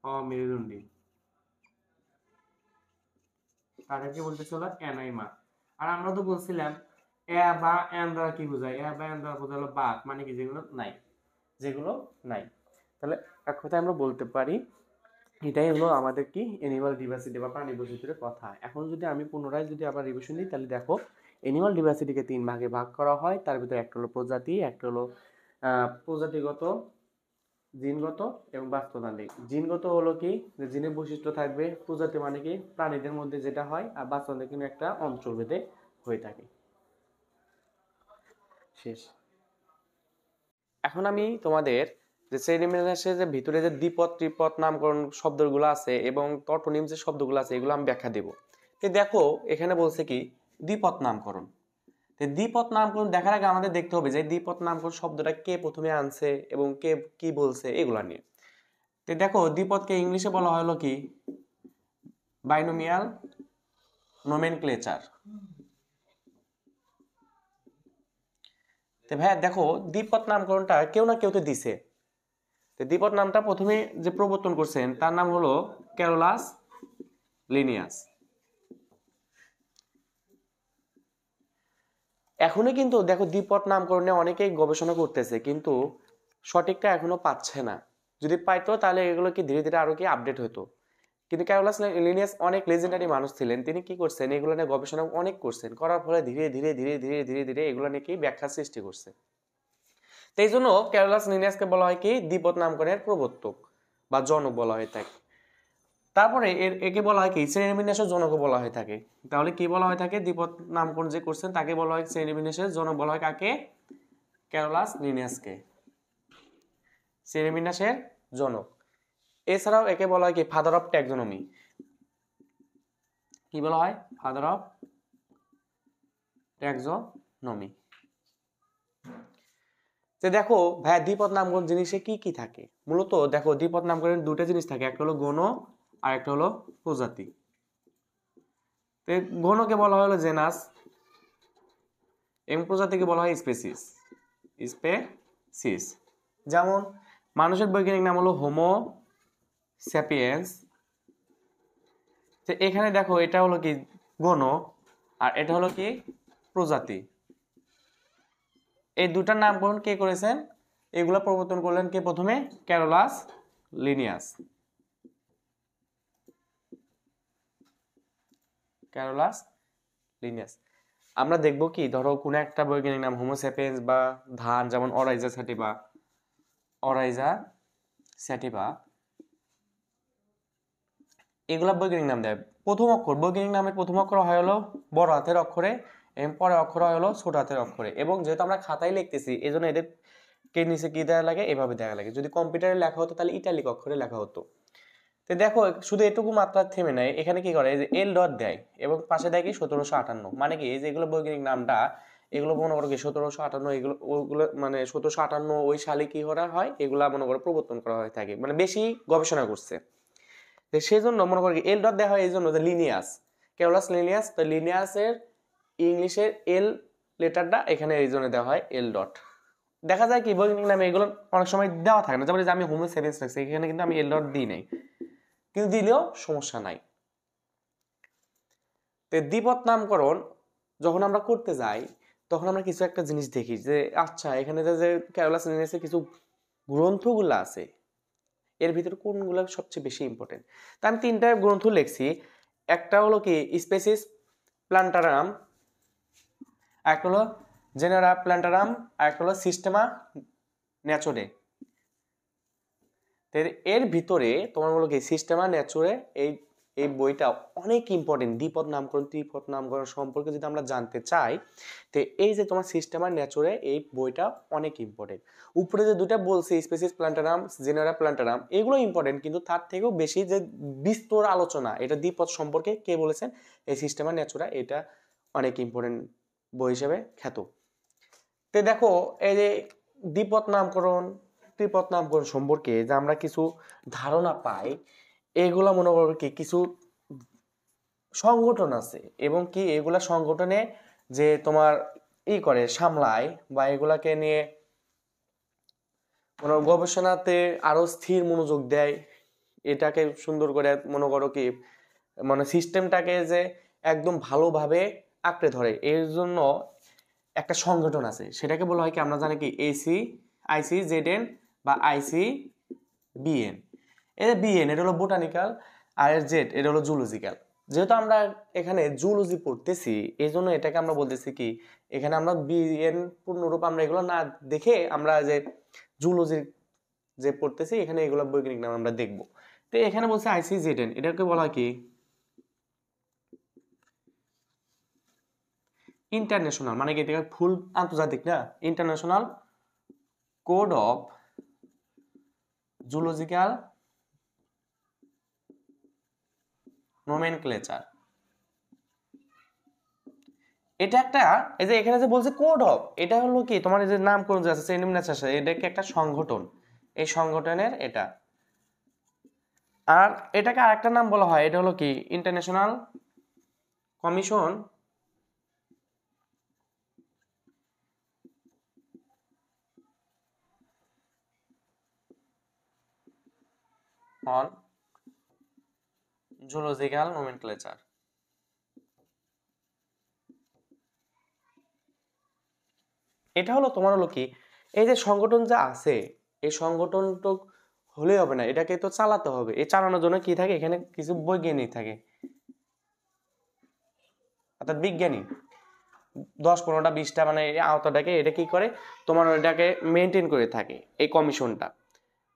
অমেরুদণ্ডী, তাদেরকে বলতেছে হলো অ্যানাইমা। আর আমরা তো বলছিলাম এ বা এন দ্বারা কি বোঝায়, এ বা এন দ্বারা বোঝায় হলো বাদ, মানে কি যেগুলো নাই, যেগুলো নাই। তাহলে এক কথায় আমরা বলতে পারি এটাই হলো আমাদের কি অ্যানিমাল ডিভার্সিটি বা প্রাণী বৈচিত্র্যের কথা। এখন যদি আমি পুনরায় যদি আবার রিভিশন দিই, তাহলে দেখো অ্যানিমাল ডিভার্সিটিকে 3 ভাগে ভাগ করা হয়। তার ভিতরে একটা হলো প্রজাতি, একটা হলো প্রজাতিগত, জিনগত এবং বাস্তুতান্ত্রিক। জিনগত হলো কি, যে জিনের বৈশিষ্ট্য থাকবে। প্রজাতি মানে কি প্রাণীদের মধ্যে যেটা হয়, আর বাস্তুতান্ত্রিক কিন্তু একটা অঞ্চলভেদে হয়ে থাকে। শেষ। এখন আমি তোমাদের যে শ্রেণীবিন্যাসের যে ভিতরে যে দ্বিপদ ত্রিপদ নামকরণ শব্দগুলো আছে এবং টটোনিম যে শব্দগুলো আছে এগুলো আমি ব্যাখ্যা দেব। তো দেখো এখানে বলছে কি দ্বিপদ নামকরণ। তো দ্বিপদ নামকরণ দেখার আগে আমাদের দেখতে হবে যে দ্বিপদ নামকরণ শব্দটা কে প্রথমে আনছে এবং কে কি বলছে এগুলা নিয়ে। তো দেখো দ্বিপদকে ইংলিশে বলা হলো কি বাইনোমিয়াল নোমেনক্লেচার। তো ভাইয়া দেখো দ্বিপদ নামকরণটা কেউ না কেউ তো দিছে। দ্বিপদ নামটা প্রথমে যে প্রবর্তন করছেন তার নাম হলো ক্যারোলাস লিনিয়াস। এখনো কিন্তু দেখো দ্বিপদ নামকরণে অনেকেই গবেষণা করতেছে, কিন্তু সঠিকটা এখনো পাচ্ছে না। যদি পাইতো তাহলে এগুলো কি ধীরে ধীরে আরো কি আপডেট হতো। কিন্তু ক্যারোলাস লিনিয়াস অনেক লেজেন্ডারি মানুষ ছিলেন, তিনি কি করছেন এগুলো নিয়ে গবেষণা অনেক করছেন, করার ফলে ধীরে ধীরে ধীরে ধীরে ধীরে ধীরে এগুলো নিয়ে কি ব্যাখ্যা সৃষ্টি করছে। তো এই জন্য ক্যারোলাস লিনিয়াসকে বলা হয় কি দ্বিপদ নামকরণের প্রবর্তক বা জনক বলা হয় থাকে। তারপরে একে বলা হয় কি শ্রেণীবিন্যাসের জনকও বলা হয়ে থাকে। তাহলে কি বলা হয়ে থাকে, দ্বিপদ নামকরণ যে করছেন তাকে বলা হয় শ্রেণীবিন্যাসের জনক বলা হয় কাকে? ক্যারোলাস লিনিয়াসকে, শ্রেণীবিন্যাসের জনক। এছাড়াও একে বলা হয় কি ফাদার অফ ট্যাক্সোনমি। কি বলা হয়? Father of taxonomy. তো দেখো ভাইয়া দ্বিপদ নামকরণ জিনিসে কি কি থাকে? মূলত দেখো দ্বিপদ নামকরণ দুটো জিনিস থাকে, একটা হলো গণ আর একটা হলো প্রজাতি। তো গণকে বলা হলো জেনাস এবং প্রজাতিকে বলা হয় স্পেসিস। স্পেসিস যেমন মানুষের বৈজ্ঞানিক নাম হলো হোমো স্যাপিয়েন্স। তো এখানে দেখো এটা হলো কি গণ আর এটা হলো কি প্রজাতি। এই দুটার নামকরণ কে করেছেন? এগুলা প্রবর্তন করলেন কে প্রথমে? Carolus Linnaeus. Carolus Linnaeus. আমরা দেখব কি ধরো কোন একটা বৈজ্ঞানিক নাম হোমো স্যাপিয়েন্স বা ধান যেমন অরাইজা স্যাটিভা, অরাইজা স্যাটিভা, এগুলা বৈজ্ঞানিক নাম দেয়। প্রথম অক্ষর বৈজ্ঞানিক নামের প্রথম অক্ষর হয় হলো বড় হাতের অক্ষরে এবং পরের অক্ষর হয় হলো ছোট হাতের অক্ষরে। এবং যেহেতু আমরা খাতায় লিখতেছি এই জন্য এদের কে নিচে কি দেওয়া লাগে, এভাবে দেওয়া লাগে। যদি কম্পিউটারে লেখা হতো তাহলে ইটালিক অক্ষরে লেখা হতো। তো দেখো শুধু এটুকু মাত্রা থেমে নেয়, এখানে কি করে যে এল ডট দেয় এবং পাশে দেয় কি 1758। মানে কি এই যে এগুলো বৈজ্ঞানিক নামটা এগুলো মনে করো কি 1758 এগুলো ওগুলো মানে 1758 ওই সালে কি করা হয় এগুলা মনে করো প্রবর্তন করা হয়ে থাকে, মানে বেশি গবেষণা করছে। তো সেই জন্য মনে করি এল ডট দেওয়া হয় এই জন্য যে লিনিয়াস, ক্যারোলাস লিনিয়াস। তো লিনিয়াসের ইংলিশের এল লেটারটা এখানে এই জন্য দেওয়া হয় এল ডট। দেখা যায় কি বৈজ্ঞানিক নামে এগুলো অনেক সময় দেওয়া থাকে না, যেমন আমি হোমো সেপিয়েন্স রাখছি এখানে কিন্তু আমি এল ডট দিই নাই, কিন্তু দিলেও সমস্যা নাই। তো দ্বিপদ নামকরণ যখন আমরা করতে যাই তখন আমরা কিছু একটা জিনিস দেখি যে আচ্ছা এখানে যে ক্যারোলাস লিনিয়াসের কিছু গ্রন্থগুলো আছে, এর ভিতরে কোনগুলো সবচেয়ে বেশি ইম্পর্টেন্ট। তা আমি 3টা গ্রন্থ লিখছি। একটা হলো কি স্পেসিস প্ল্যান্টারাম, একটা হলো জেনারা প্ল্যান্টারাম, আর একটা হলো সিস্টেমা ন্যাচুরে। এর ভিতরে তোমার হলো কি সিস্টেমা ন্যাচুরে, এই এই বইটা অনেক ইম্পর্টেন্ট। দ্বিপদ নামকরণ ত্রিপদ নামকরণ সম্পর্কে যদি আমরা জানতে চাই, তো এই যে তোমার সিস্টেমা ন্যাচুরে এই বইটা অনেক ইম্পর্টেন্ট। উপরে যে দুটা বলছি স্পেসিস প্ল্যান্টারাম জেনারা প্ল্যান্টারাম, এগুলো ইম্পর্টেন্ট, কিন্তু তার থেকেও বেশি যে বিস্তর আলোচনা এটা দ্বিপদ সম্পর্কে কে বলেছেন, এই সিস্টেমা ন্যাচুরা, এটা অনেক ইম্পর্টেন্ট বই হিসেবে খ্যাত। তো দেখো এই যে দ্বিপদ নামকরণ ত্রিপদ নামকরণ সম্পর্কে যে আমরা কিছু ধারণা পাই, এগুলা মনে করো কি কিছু সংগঠন আছে, এবং কি এগুলা সংগঠনে যে তোমার করে সামলায় বা এগুলাকে নিয়ে গবেষণাতে আরো স্থির মনোযোগ দেয়, এটাকে সুন্দর করে মনে করো কি মানে সিস্টেমটাকে যে একদম ভালোভাবে আঁকড়ে ধরে, এর জন্য একটা সংগঠন আছে, সেটাকে বলা হয় কি আমরা জানি কি ICZN বা ICBN। এটা বিএন এটা হলো বোটানিক্যাল, আর জেড এটা হলো জুলজিক্যাল। যেহেতু আমরা এখানে জুলজি পড়তেছি, এই জন্য এটাকে আমরা বলতেছি কি এখানে আমরা বিএন পূর্ণরূপ আমরা এগুলো না দেখে আমরা যে জুলজি যে পড়তেছি এখানে এগুলো বৈজ্ঞানিক নাম আমরা দেখব। তো এখানে বলছে ICZN, এটাকে বলা হয় কি ইন্টারন্যাশনাল, মানে কি এটা ফুল আন্তর্জাতিক না, international code of zoological nomenclature. এটা একটা এই যে এখানে যে বলছে কোড অফ, এটা হলো কি তোমার এই যে নামকরণ যে আছে সেন্ডিমিনাস, এটা কি একটা সংগঠন, এই সংগঠনের এটা। আর এটাকে আরেকটা নাম বলা হয়, এটা হলো কি international commission on zoological nomenclature. এটা হলো তোমার হলো কি এই যে সংগঠন যা আছে, এই সংগঠন তো হলে হবে না, এটাকে তো চালাতে হবে। এই চালানোর জন্য কি থাকে, এখানে কিছু বৈজ্ঞানিক থাকে, অর্থাৎ বিজ্ঞানী 10-15টা 20টা মানে এই আওতাটাকে এটা কি করে তোমার এটাকে মেনটেন করে থাকে এই কমিশনটা।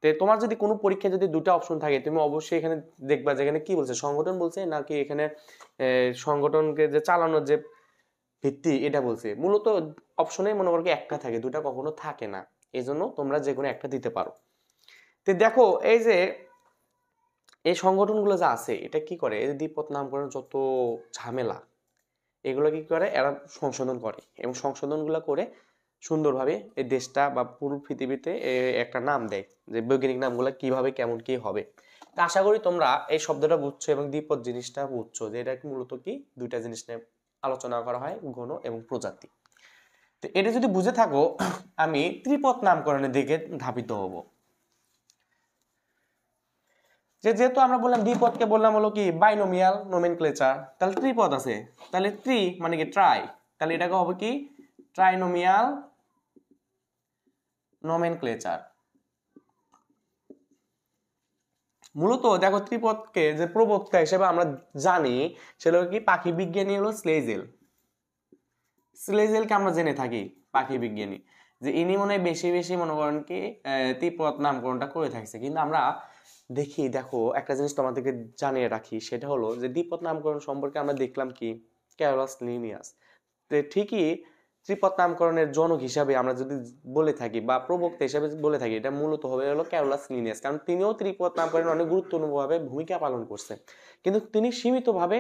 তো তোমার যদি কোনো পরীক্ষায় যদি দুটো অপশন থাকে, তুমি অবশ্যই এখানে দেখবা যে এখানে কি বলছে, সংগঠন বলছে নাকি এখানে সংগঠনকে যে চালানোর যে ভিত্তি এটা বলছে। মূলত অপশনে মনে করো একটা থাকে, দুটা কখনো থাকে না, এই জন্য তোমরা যে কোনো একটা দিতে পারো। তো দেখো এই যে এই সংগঠনগুলো যা আছে এটা কি করে, এই দ্বিপদ নামকরণ যত ঝামেলা এগুলো কি করে এরা সংশোধন করে, এবং সংশোধনগুলো করে সুন্দরভাবে এই দেশটা বা পুরো পৃথিবীতে একটা নাম দেয়, যে বৈজ্ঞানিক নামগুলো কিভাবে কেমন কি হবে। তা আশা করি তোমরা এই শব্দটা বুঝছো এবং দ্বিপদ জিনিসটা বুঝছো, যে এটা মূলত কি দুইটা জিনিস নিয়ে আলোচনা করা হয়, গণ এবং প্রজাতি। তো এটা যদি বুঝে থাকো, আমি ত্রিপদ নামকরণের দিকে ধাবিত হব। যেহেতু আমরা বললাম দ্বিপদকে বললাম হলো কি বাইনোমিয়াল নোমেনক্লেচার, তাহলে ত্রিপদ আছে, তাহলে ত্রি মানে কি ট্রাই, তাহলে এটাকে হবে কি ট্রাইনোমিয়াল নোমেনক্লেচার। মূলত দেখো ত্রিপদকে যে প্রবক্তা হিসেবে আমরা জানি সেটা কি পাখি বিজ্ঞানী হলো স্লেজেল। স্লেজেলকে আমরা জেনে থাকি পাখি বিজ্ঞানী, যে ইনি মনে হয় বেশি বেশি মনে করেন কি ত্রিপদ নামকরণটা করে থাকছে। কিন্তু আমরা দেখি দেখো একটা জিনিস তোমাদেরকে জানিয়ে রাখি, সেটা হলো যে দ্বিপদ নামকরণ সম্পর্কে আমরা দেখলাম কি ক্যারোলাস লিনিয়াস। ঠিকই ত্রিপদ নামকরণের জনক হিসাবে আমরা যদি বলে থাকি বা প্রবক্তা হিসাবে বলে থাকি, এটা মূলত হবে হলো ক্যারোলাস লিনিয়াস, কারণ তিনিও ত্রিপদ নামকরণে অনেক গুরুত্বপূর্ণভাবে ভূমিকা পালন করছেন। কিন্তু তিনি সীমিতভাবে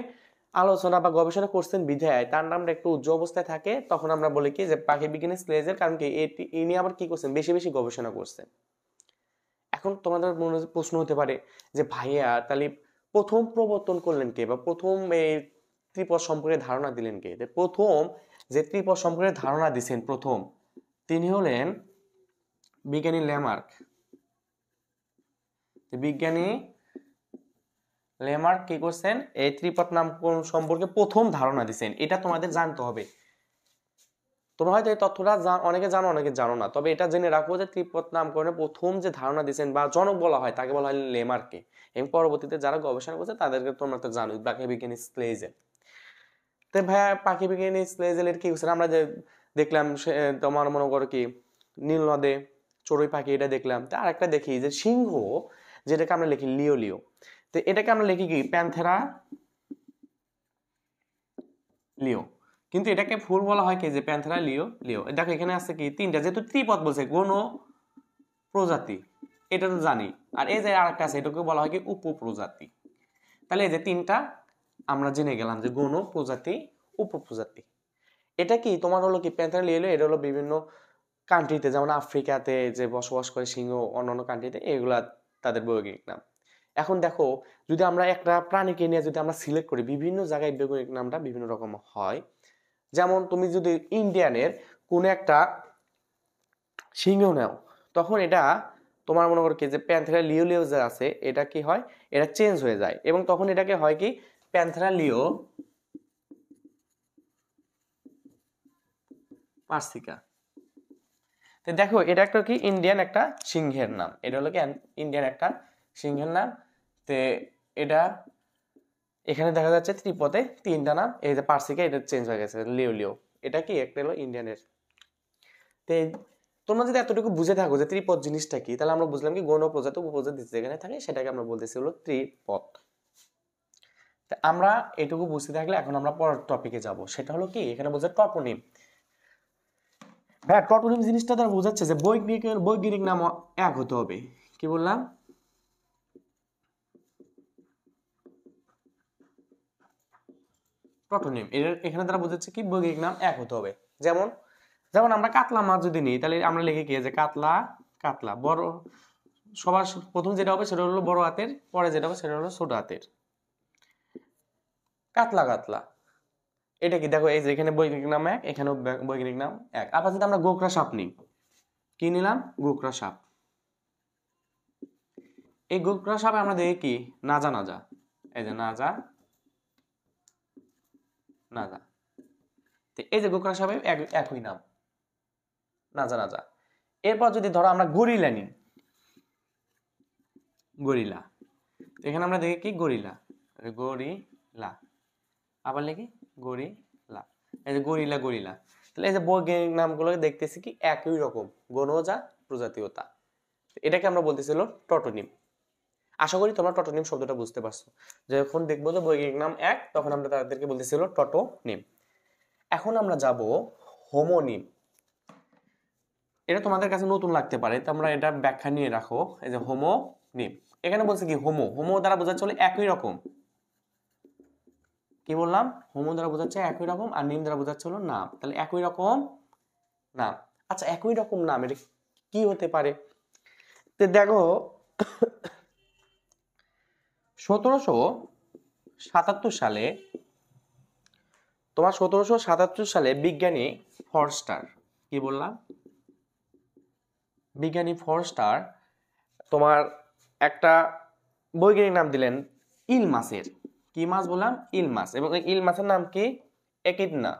আলোচনা বা গবেষণা করছেন বিধায় তার নামটা একটু উজ্জ্বল অবস্থায় থাকে। তখন আমরা বলি কি যে পাখি বিজ্ঞানী স্লেজের, কারণ কি ইনি আবার কি করছেন বেশি বেশি গবেষণা করছেন। এখন তোমাদের মনে প্রশ্ন হতে পারে যে ভাইয়া তাহলে প্রথম প্রবর্তন করলেন কে, বা প্রথম এই ত্রিপদ সম্পর্কে ধারণা দিলেন কে? প্রথম যে ত্রিপদ সম্পর্কে ধারণা দিচ্ছেন প্রথম, তিনি হলেন বিজ্ঞানী ল্যামার্ক। বিজ্ঞানী ল্যামার্ক কি করছেন, এই ত্রিপদ নামকরণ সম্পর্কে প্রথম ধারণা দিচ্ছেন, এটা তোমাদের জানতে হবে। তোমরা হয়তো এই তথ্যটা অনেকে জানো অনেকে জানো না, তবে এটা জেনে রাখো যে ত্রিপদ নামকরণে প্রথম যে ধারণা দিয়েছেন বা জনক বলা হয় তাকে বলা হয় লেমার্কে, এবং পরবর্তীতে যারা গবেষণা করছে তাদেরকে তোমরা তো জানো পাখি বিজ্ঞানী স্লেজেল। তো ভাইয়া পাখি বিজ্ঞানী স্লেজেলের কি হচ্ছে আমরা যে দেখলাম তোমার মনে করো কি নীল নদে চড়ুই পাখি এটা দেখলাম। তো আরেকটা দেখি যে সিংহ, যেটাকে আমরা লিখি লিও লিও, তো এটাকে আমরা লিখি কি প্যান্থেরা লিও, কিন্তু এটাকে ফুল বলা হয় কি যে প্যান্থেরা লিও লিও। দেখো এখানে আছে কি তিনটা, যেহেতু ত্রিপদ বলছে গণ প্রজাতি, এটা তো জানি। আর এই যে আরেকটা আছে এটাকে বলা হয় কি উপপ্রজাতি। তাহলে এই যে তিনটা আমরা জেনে গেলাম যে গণ প্রজাতি উপপ্রজাতি। এটা কি তোমার হলো কি প্যান্থেরা লিও লিও, এটা হলো বিভিন্ন কান্ট্রিতে যেমন আফ্রিকাতে যে বসবাস করে সিংহ, অন্যান্য কান্ট্রিতে এগুলা তাদের বৈজ্ঞানিক নাম। এখন দেখো যদি আমরা একটা প্রাণীকে নিয়ে যদি আমরা সিলেক্ট করি, বিভিন্ন জায়গায় বৈজ্ঞানিক নামটা বিভিন্ন রকম হয়। যেমন তুমি যদি ইন্ডিয়ানের কোন একটা সিংহ নাও, তখন এটা তোমার মনে করো কি যে প্যান্থেরা লিও লিও যে আছে এটা কি হয়, এটা চেঞ্জ হয়ে যায়, এবং তখন এটাকে হয় কি প্যান্থেরা লিও পার্সিকা। তো দেখো এটা একটা কি ইন্ডিয়ান একটা সিংহের নাম, এটা হলো কি ইন্ডিয়ান একটা সিংহের নাম। তে এটা এখানে দেখা যাচ্ছে ত্রিপদে তিনটা নাম, এই যে পার্সিকা এটা চেঞ্জ হয়ে গেছে লিও লিও, এটা কি একটা হলো ইন্ডিয়ানের। তে তোমরা যদি এতটুকু বুঝে থাকো যে ত্রিপদ জিনিসটা কি, তাহলে আমরা বুঝলাম কি গণ প্রজাতি উপপ্রজাতি যেখানে থাকে সেটাকে আমরা বলতেছি হলো ত্রিপদ। আমরা এটুকু বুঝতে থাকলে এখন আমরা পরের টপিকে যাব, সেটা হলো কি এখানে বোঝা টপোনিম। ভাই টপোনিম জিনিসটা দ্বারা বোঝাচ্ছে যে বৈজ্ঞানিক নাম এক হতে হবে। কি বললাম? টপোনিম এখানে দ্বারা বোঝাচ্ছে কি বৈজ্ঞানিক নাম এক হতে হবে। যেমন যেমন আমরা কাতলা মাছ যদি নিই, তাহলে আমরা লিখে কি যে কাতলা কাতলা, বড় সবার প্রথম যেটা হবে সেটা হলো বড় হাতের, পরে যেটা হবে সেটা হলো ছোট হাতের, কাতলা কাতলা। এটা কি দেখো এই যে এখানে বৈজ্ঞানিক নাম এক, এখানেও বৈজ্ঞানিক নাম এক। আবার যদি আমরা গোকরা সাপ নিই, কি নিলাম? গোকরা সাপ। এই গোকরা সাপে আমরা দেখি কি নাজা নাজা, এই যে নাজা নাজা। এই যে গোকরা সাপে একই নাম নাজা নাজা। এরপর যদি ধরো আমরা গরিলা নিই, গরিলা, এখানে আমরা দেখি কি গরিলা গরিলা, আবার লিখি গরিলা, এই যে গরিলা গরিলা। তাহলে এই যে বৈজ্ঞানিক নামগুলো দেখতেছি কি একই রকম, গণজা প্রজাতীয়তা, এটাকে আমরা বলতেছিল টটোনিম। আশা করি তোমরা টটোনিম শব্দটা বুঝতে পারছো। যখন দেখবো যে বৈজ্ঞানিক নাম এক, তখন আমরা তাদেরকে বলতেছিল টটোনিম। এখন আমরা যাব হোমোনিম। এটা তোমাদের কাছে নতুন লাগতে পারে, তোমরা এটা ব্যাখ্যা নিয়ে রাখো। এই যে হোমোনিম, এখানে বলছে কি হোমো, হোমো দ্বারা বোঝাচ্ছে হলো একই রকম। কি বললাম? হোমো দ্বারা বোঝাচ্ছে একই রকম, আর নিম দ্বারা বোঝাচ্ছে হলো নাম। তাহলে একই রকম নাম। আচ্ছা একই রকম নাম এটা কি হতে পারে? তো দেখো 1777 সালে, তোমার 1777 সালে বিজ্ঞানী ফরস্টার, কি বললাম? বিজ্ঞানী ফরস্টার তোমার একটা বৈজ্ঞানিক নাম দিলেন ইল মাছের। কি মাছ বললাম? ইল মাছ। এবং ইল মাছের নাম কি? Echidna,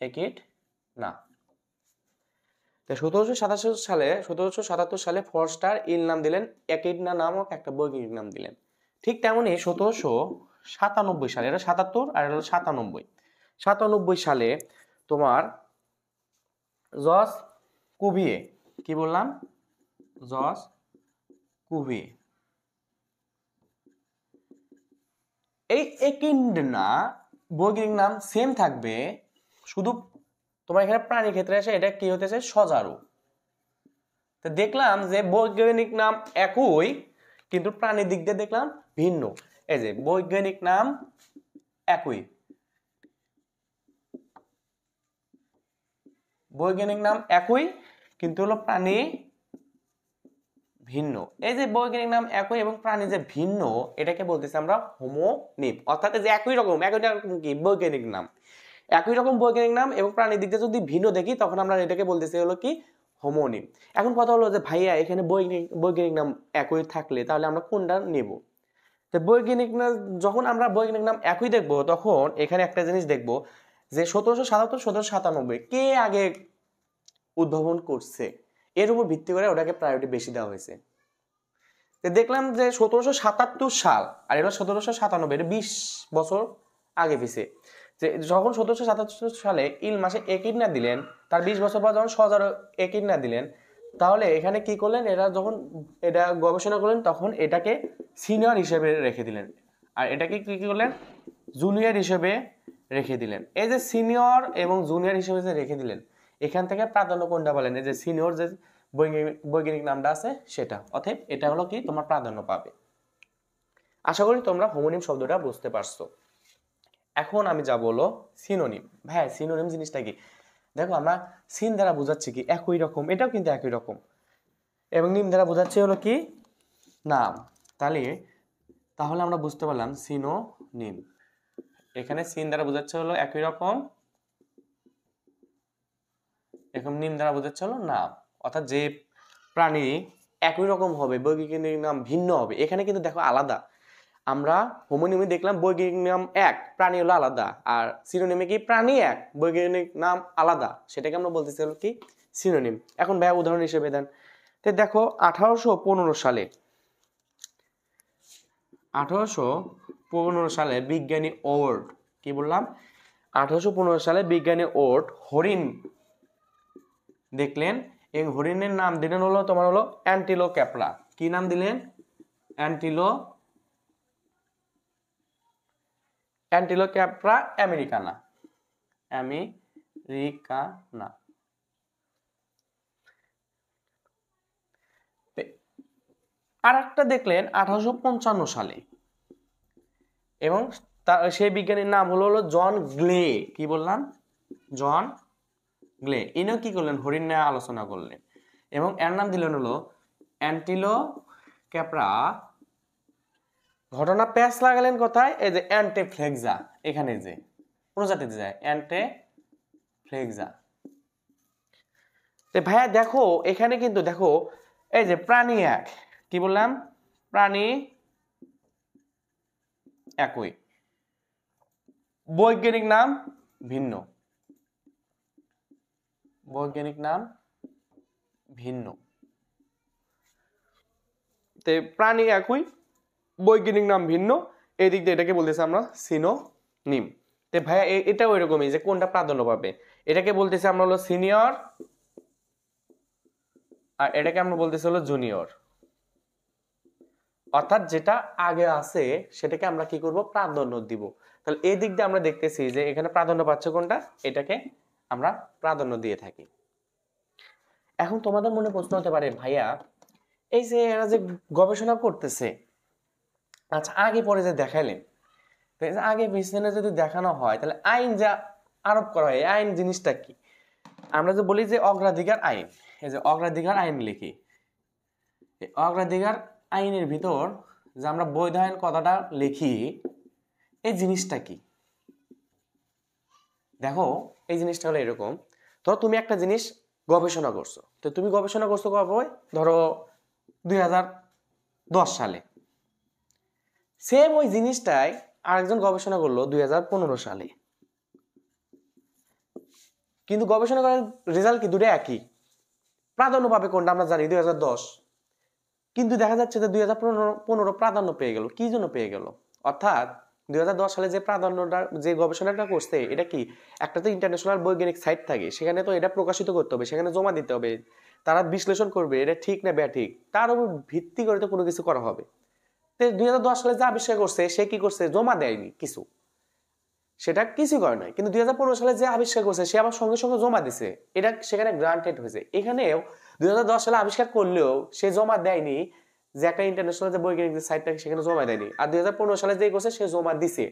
echidna. 1777 সালে ফরস্টার ইল নাম দিলেন, একিডনা নামক একটা বৈজ্ঞানিক নাম দিলেন। ঠিক তেমনি 1797 সালে, এটা 77 আর এটা 97 সালে তোমার জর্জ কুভিয়ে, কি বললাম? জর্জ কুভিয়ে। এই একিডনা বৈজ্ঞানিক নাম সেম থাকবে, শুধু তোমার এখানে প্রাণীর ক্ষেত্রে এসে এটা কি হতেছে সজারু। তো দেখলাম যে বৈজ্ঞানিক নাম একই, কিন্তু প্রাণীর দিক দিয়ে দেখলাম ভিন্ন। এই যে বৈজ্ঞানিক নাম একই, বৈজ্ঞানিক নাম একই, কিন্তু হলো প্রাণী ভিন্ন। এই যে বৈজ্ঞানিক নাম একই এবং প্রাণী যে ভিন্ন, এটাকে বলতেছি আমরা হোমোনিম। অর্থাৎ যে একই রকম কি বৈজ্ঞানিক নাম, একই রকম বৈজ্ঞানিক নাম এবং প্রাণীর দিক দিয়ে যদি ভিন্ন দেখি, তখন আমরা এটাকে বলতেছি হলো কি হোমোনিম। এখন কথা হলো যে ভাইয়া এখানে বৈজ্ঞানিক নাম একই থাকলে তাহলে আমরা কোনটা নেব? তো বৈজ্ঞানিক নাম যখন আমরা বৈজ্ঞানিক নাম একই দেখব, তখন এখানে একটা জিনিস দেখব যে 1777 1797 কে আগে উদ্ভাবন করছে এর উপর ভিত্তি করে ওটাকে প্রায়োরিটি বেশি দেওয়া হয়েছে। দেখলাম যে 1777 সাল আর এটা 1797, এটা 20 বছর আগে পিছে। যে যখন 1777 সালে ইলমাসে একিডনা দিলেন, তার 20 বছর পর যখন সজারু একিডনা দিলেন, তাহলে এখানে কি করলেন, এরা যখন এটা গবেষণা করলেন তখন এটাকে সিনিয়র হিসেবে রেখে দিলেন, আর এটাকে কি করলেন, জুনিয়র হিসেবে রেখে দিলেন। এই যে সিনিয়র এবং জুনিয়র হিসেবে যে রেখে দিলেন, এখান থেকে প্রাধান্য কোনটা বলেন, এই যে সিনিয়র যে বৈজ্ঞানিক নামটা আছে সেটা, অতএব এটা হলো কি তোমার প্রাধান্য পাবে। আশা করি তোমরা হোমোনিম শব্দটা বুঝতে পারছো। এখন আমি যা বলো সিনোনিম। ভাই সিনোনিম জিনিসটা কি? দেখো আমরা সিন দ্বারা বোঝাচ্ছি কি একই রকম, এটাও কিন্তু একই রকম, এবং নিম দ্বারা বোঝাচ্ছি হলো কি নাম। তাহলে আমরা বুঝতে পারলাম সিনোনিম। এখানে সিন দ্বারা বোঝাচ্ছে হলো একই রকম, এখন নিম দ্বারা বোঝাচ্ছে হলো নাম। অর্থাৎ যে প্রাণী একই রকম হবে, বৈজ্ঞানিক নাম ভিন্ন হবে। এখানে কিন্তু দেখো আলাদা, আমরা হোমোনিমে দেখলাম বৈজ্ঞানিক নাম এক, প্রাণী হলো আলাদা, আর সিনোনিমে কি প্রাণী এক, বৈজ্ঞানিক নাম আলাদা, সেটাকে আমরা বলতেছি হলো কি সিনোনিম। এখন ভাই উদাহরণ হিসেবে দেন, তো দেখো 1815 সালে বিজ্ঞানী ওর্ড, কি বললাম, 1815 সালে বিজ্ঞানী ওর্ড হরিণ দেখলেন, এই হরিণের নাম দিলেন হলো তোমার হলো অ্যান্টিলোক্যাপ্রা। কি নাম দিলেন? অ্যান্টিলোক্যাপ্রা আমেরিকানা। আর একটা দেখলেন 1855 সালে, এবং সেই বিজ্ঞানীর নাম হলো জন গ্লে। কি বললাম? জন গ্লে। ইনিও কি করলেন, হরিণ নিয়ে আলোচনা করলেন, এবং এর নাম দিলেন হলো অ্যান্টিলোক্যাপ্রা। ঘটনা প্যাচ লাগালেন কোথায়? এই যে অ্যান্টিফ্লেক্সা, এখানে যে প্রজাতিতে যায় অ্যান্টিফ্লেক্সা। ভাইয়া দেখো এখানে কিন্তু দেখো এই যে প্রাণী এক, কি বললাম, প্রাণী একই, বৈজ্ঞানিক নাম ভিন্ন, বৈজ্ঞানিক নাম ভিন্ন। প্রাণী একই, বৈজ্ঞানিক নাম ভিন্ন, এই দিক দিয়ে এটাকে বলতেছি আমরা সিনোনিম। ভাইয়া এটাও এরকমই, যে কোনটা প্রাধান্য পাবে, এটাকে বলতেছি আমরা হলো সিনিয়র, আর এটাকে আমরা বলতেছি হলো জুনিয়র। অর্থাৎ যেটা আগে আছে সেটাকে আমরা কি করব, প্রাধান্য দিব। তাহলে এই দিক দিয়ে আমরা দেখতেছি যে এখানে প্রাধান্য পাচ্ছে কোনটা, এটাকে আমরা প্রাধান্য দিয়ে থাকি। এখন তোমাদের মনে প্রশ্ন হতে পারে, ভাইয়া এই যে এরা যে গবেষণা করতেছে, আচ্ছা আগে পরে যে দেখাইলেন, আগে পিছনে যদি দেখানো হয় তাহলে আইন যা আরোপ করা হয়, আইন জিনিসটা কি? আমরা যে বলি যে অগ্রাধিকার আইন, এই যে অগ্রাধিকার আইন লিখি, অগ্রাধিকার আইনের ভিতর যে আমরা বৈধ আইন কথাটা লিখি, এই জিনিসটা কি? দেখো এই জিনিসটা হলো এরকম, ধরো তুমি একটা জিনিস গবেষণা করছো, তো তুমি গবেষণা করছো কবে, ধরো 2010 সালে, সেম ওই জিনিসটাই আরেকজন গবেষণা করলো 2015 সালে, কিন্তু গবেষণা করার রেজাল্ট কি দুটো একই, প্রাধান্য পাবে কোনটা আমরা জানি 2010, কিন্তু দেখা যাচ্ছে যে 2015 প্রাধান্য পেয়ে গেল। কি জন্য পেয়ে গেল? অর্থাৎ 2010 সালে যে প্রাধান্যটা, যে গবেষণাটা করছে, এটা কি একটা তো ইন্টারন্যাশনাল বৈজ্ঞানিক সাইট থাকে, সেখানে তো এটা প্রকাশিত করতে হবে, সেখানে জমা দিতে হবে, তারা বিশ্লেষণ করবে এটা ঠিক না ব্যাঠিক, তার উপর ভিত্তি করে তো কোনো কিছু করা হবে। 2010 সালে যে আবিষ্কার করছে সে কি করছে, জমা দেয়নি কিছু, সেটা কিছু করে নাই, কিন্তু 2015 সালে যে আবিষ্কার করছে সে আবার সঙ্গে সঙ্গে জমা দিছে, এটা সেখানে গ্রান্টেড হয়েছে। এখানেও 2010 সালে আবিষ্কার করলেও সে জমা দেয়নি, যে একটা ইন্টারন্যাশনাল যে বৈজ্ঞানিক যে সাইটটা সেখানে জমা দেয়নি, আর 2015 সালে যে করছে সে জমা দিছে।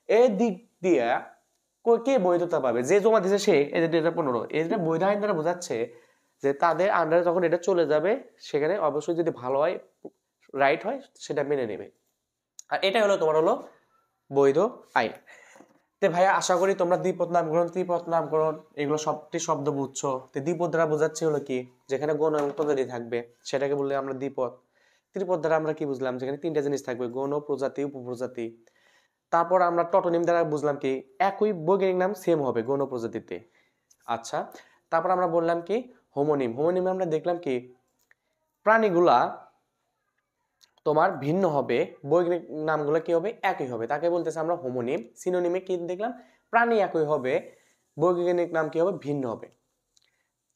এই দিক দিয়ে কে বৈধতা পাবে? যে জমা দিছে সে। এই যে 2015 এটা বৈধ আইন দ্বারা বোঝাচ্ছে যে তাদের আন্ডারে যখন এটা চলে যাবে, সেখানে অবশ্যই যদি ভালো হয়, রাইট হয়, সেটা মেনে নেবে। আর এটাই হলো তোমার হলো বৈধ আইন। ভাইয়া আশা করি তোমরা দ্বিপদ নামকরণ, ত্রিপদ নামকরণ এগুলো সবটি শব্দ বুঝছো। দ্বিপদ দ্বারা বোঝাচ্ছে হলো কি, যেখানে গণ এবং প্রজাতি থাকবে সেটাকে বললে আমরা দ্বিপদ। ত্রিপদ দ্বারা আমরা কি বুঝলাম, যেখানে তিনটা জিনিস থাকবে, গণ, প্রজাতি, উপপ্রজাতি। তারপর আমরা টটোনিম দ্বারা বুঝলাম কি একই বৈজ্ঞানিক নাম সেম হবে গৌণ প্রজাতিতে। আচ্ছা, তারপর আমরা বললাম কি হোমোনিম। হোমোনিমে আমরা দেখলাম কি প্রাণীগুলা তোমার ভিন্ন হবে, বৈজ্ঞানিক নামগুলো কি হবে একই হবে, তাকে বলতেছে আমরা হোমোনিম। সিনোনিমে কি দেখলাম প্রাণী একই হবে, বৈজ্ঞানিক নাম কি হবে ভিন্ন হবে।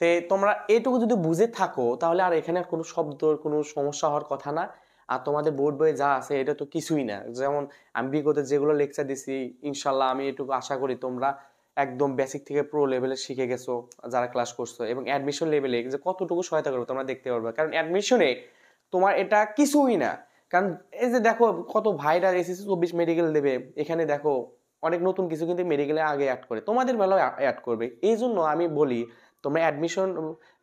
তে তোমরা এটুকু যদি বুঝে থাকো তাহলে আর এখানে আর কোনো শব্দর কোনো সমস্যা হওয়ার কথা না। আর তোমাদের বোর্ড বইয়ে যা আছে এটা তো কিছুই না। যেমন আমি বিগত যেগুলো লেকচার দিছি ইনশাল্লাহ আমি এটুকু আশা করি তোমরা একদম বেসিক থেকে প্রো লেভেলে শিখে গেছো যারা ক্লাস করছো, এবং অ্যাডমিশন লেভেলে যে কতটুকু সহায়তা করবে তোমরা দেখতে পারবে। কারণ অ্যাডমিশনে তোমার এটা কিছুই না। কারণ এই যে দেখো কত ভাইরা এসএসসি 24 মেডিকেল দেবে, এখানে দেখো অনেক নতুন কিছু কিন্তু মেডিকেলে আগে অ্যাড করে, তোমাদের বেলাও অ্যাড করবে। এই জন্য আমি বলি তোমরা অ্যাডমিশন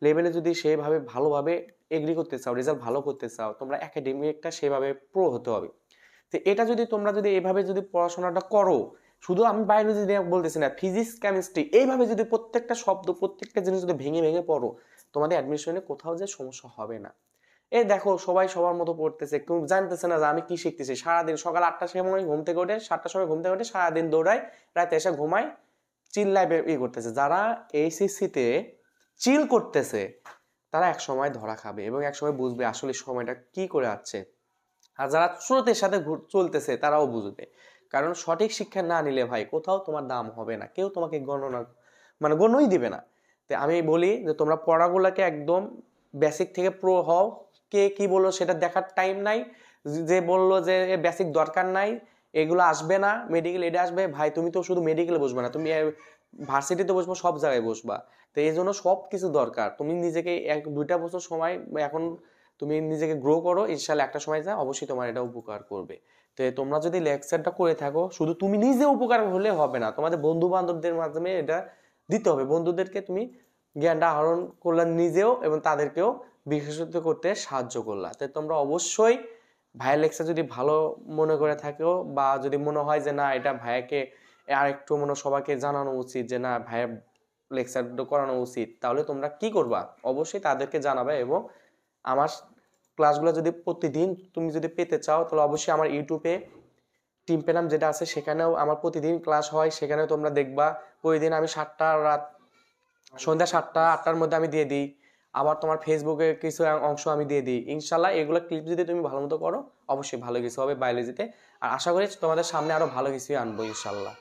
লেভেলে যদি সেভাবে ভালোভাবে এগ্রি করতে চাও, রেজাল্ট ভালো করতে চাও, তোমরা একাডেমিকটা সেভাবে প্রো হতে হবে। তো এটা যদি তোমরা যদি এভাবে যদি পড়াশোনাটা করো, শুধু আমি বায়োলজি নিয়ে বলতেছি না, ফিজিক্স কেমিস্ট্রি এইভাবে যদি প্রত্যেকটা শব্দ প্রত্যেকটা জিনিস যদি ভেঙে ভেঙে পড়ো, তোমাদের অ্যাডমিশনে কোথাও যে সমস্যা হবে না। এই দেখো সবাই সবার মতো পড়তেছে, কেউ জানতেছে না যে আমি কি শিখতেছি। সারাদিন সকাল 8টার সময় ঘুম থেকে ওঠে, 7টার সময় ঘুম থেকে ওঠে, সারাদিন দৌড়ায়, রাতে এসে ঘুমায়, চিল্লায় করতেছে। যারা এইচএসসিতে চিল করতেছে তারা এক সময় ধরা খাবে এবং এক সময় বুঝবে আসলে সময়টা কি করে আছে। আর যারা স্রোতের সাথে চলতেছে তারাও বুঝবে। কারণ সঠিক শিক্ষা না নিলে ভাই কোথাও তোমার দাম হবে না, কেউ তোমাকে গণনা গণ্যই দিবে না। তো আমি বলি যে তোমরা পড়াগুলোকে একদম বেসিক থেকে প্রো হও। কে কি বললো সেটা দেখার টাইম নাই। যে বললো যে বেসিক দরকার নাই, এগুলো আসবে না, মেডিকেল এটা আসবে, ভাই তুমি তো শুধু মেডিকেলে বসবে না, তুমি ভার্সিটিতে বসবো, সব জায়গায় বসবা। তো এই জন্য সব কিছু দরকার। তুমি নিজেকে 1-2টা বছর সময় এখন তুমি নিজেকে গ্রো করো, ইনশাল্লাহ একটা সময় যায় অবশ্যই তোমার এটা উপকার করবে। তো তোমরা যদি লেকচারটা করে থাকো, শুধু তুমি নিজে উপকার হলে হবে না, তোমাদের বন্ধু বান্ধবদের মাধ্যমে এটা দিতে হবে। বন্ধুদেরকে তুমি জ্ঞানটা আহরণ করলা নিজেও এবং তাদেরকেও বিকশিত করতে সাহায্য করলা। তো তোমরা অবশ্যই ভাইয়ের লেকচার যদি ভালো মনে করে থাকো, বা যদি মনে হয় যে না এটা ভাইয়াকে আর একটু সবাইকে জানানো উচিত যে না ভাইয়ের লেকচার করানো উচিত, তাহলে তোমরা কি করবা অবশ্যই তাদেরকে জানাবে। এবং আমার ক্লাসগুলো যদি প্রতিদিন তুমি যদি পেতে চাও তাহলে অবশ্যই আমার ইউটিউবে টিম পেলাম যেটা আছে সেখানেও আমার প্রতিদিন ক্লাস হয়, সেখানেও তোমরা দেখবা। প্রতিদিন আমি সন্ধ্যা 7টা-8টার মধ্যে আমি দিয়ে দিই। আবার তোমার ফেসবুকে কিছু অংশ আমি দিয়ে দিই। ইনশাল্লাহ এগুলো ক্লিপ যদি তুমি ভালো মতো করো অবশ্যই ভালো কিছু হবে বায়োলজিতে। আর আশা করি তোমাদের সামনে আরো ভালো কিছুই আনবো ইনশাল্লাহ।